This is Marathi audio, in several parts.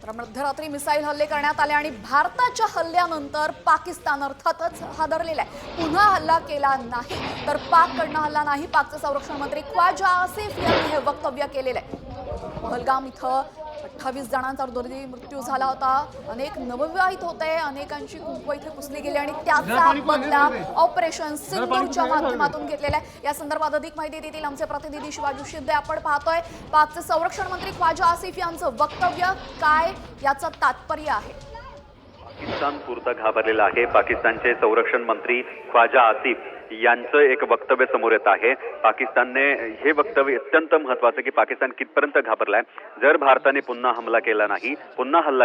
तर मध्यरात्री मिसाईल हल्ले करण्यात आले आणि भारताच्या हल्ल्यानंतर पाकिस्तान अर्थातच हादरलेला आहे। पुन्हा हल्ला केला नाही तर पाककडनं हल्ला नाही, पाकचे संरक्षण मंत्री ख्वाजा आसिफ यांनी हे वक्तव्य केलेलं आहे। पहलगाम इथं 28 जणांचा दुर्दैवी मृत्यू झाला होता। अनेक नवविवाहित होते, अनेकांची कुंकू इथे पुसली गेली आणि त्याचा बदला ऑपरेशन सिंदूरच्या माध्यमातून घेतलेला आहे। या संदर्भात अधिक माहिती देतील आमचे प्रतिनिधी शिवाजी शिंदे। आपण पाहतोय पाकचे संरक्षण मंत्री ख्वाजा आसिफ यांचं वक्तव्य, काय याचं तात्पर्य आहे? पाकिस्तान पुरता घाबरलेला आहे। पाकिस्तानचे संरक्षण मंत्री ख्वाजा आसिफ यांचं एक वक्तव्य समोर येत आहे। पाकिस्तानने हे वक्तव्य अत्यंत महत्त्वाचं की पाकिस्तान कितपर्यंत घाबरलाय। जर भारताने पुन्हा हल्ला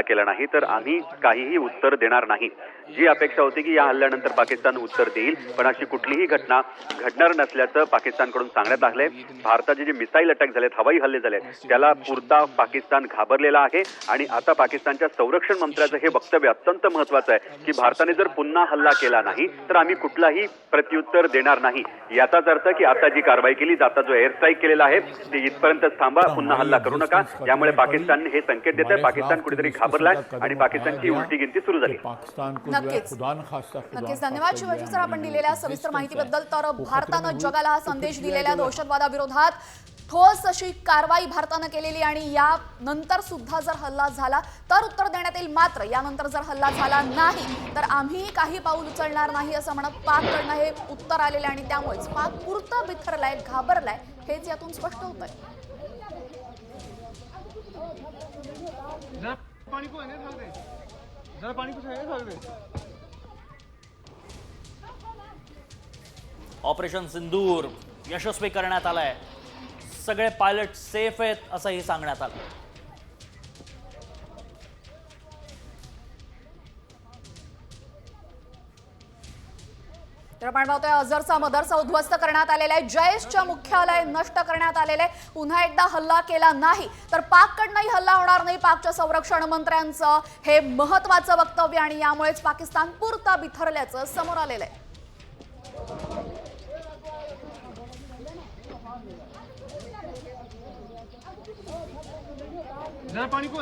केला नाही तर आम्ही काहीही उत्तर देणार नाही। जी अपेक्षा होती की या हल्ल्यानंतर पाकिस्तान उत्तर देईल, पण अशी कुठलीही घटना घडणार नसल्याचं पाकिस्तानकडून सांगण्यात आलंय। भारताचे जे मिसाईल अटॅक झालेत, हवाई हल्ले झालेत, त्याला पुरता पाकिस्तान घाबरलेला आहे आणि आता पाकिस्तानच्या संरक्षण मंत्र्याचं हे वक्तव्य अत्यंत महत्त्वाचं आहे की भारताने जर पुन्हा हल्ला केला नाही तर आम्ही कुठलाही प्रत्युत्तर देणार नाही। याचाच अर्थ की आता जी कारवाई केली, आता जो एअर स्ट्राईक केलेला आहे ते इथपर्यंतच थांबा, पुन्हा हल्ला करू नका। यामुळे पाकिस्तानने हे संकेत देत आहे पाकिस्तान कुठेतरी घाबरलाय आणि पाकिस्तानची उलटी गिनती सुरू झाली। नक्कीच धन्यवाद शिवाजी सर आपण दिलेल्या सविस्तर माहितीबद्दल। तर भारतानं जगाला हा संदेश दिलेला दहशतवादाविरोधात ठोस अशी कारवाई भारतानं केलेली आणि या नंतर सुद्धा जर हल्ला झाला तर उत्तर देण्यात येईल, मात्र यानंतर जर हल्ला झाला नाही तर आम्ही काही पाऊल उचलणार नाही असं म्हणत पाककडनं हे उत्तर आलेलं आणि त्यामुळेच पाक पुरता बिथरलाय, घाबरलाय, हेच यातून स्पष्ट होत आहे। ऑपरेशन सिंदूर यशस्वी करण्यात आलंय, सगळे पायलट सेफ आहेत असंही सांगण्यात आलं। तर आपण पाहतोय अझरचा मदरसा उद्ध्वस्त करण्यात आलेला आहे, जैशच्या मुख्यालय नष्ट करण्यात आलेले आहे। पुन्हा एकदा हल्ला केला नाही तर पाककडनंही हल्ला होणार नाही, पाकच्या संरक्षण मंत्र्यांचं हे महत्त्वाचं वक्तव्य आणि यामुळेच पाकिस्तान पुरता बिथरल्याचं समोर आलेलं आहे। जरा पानी को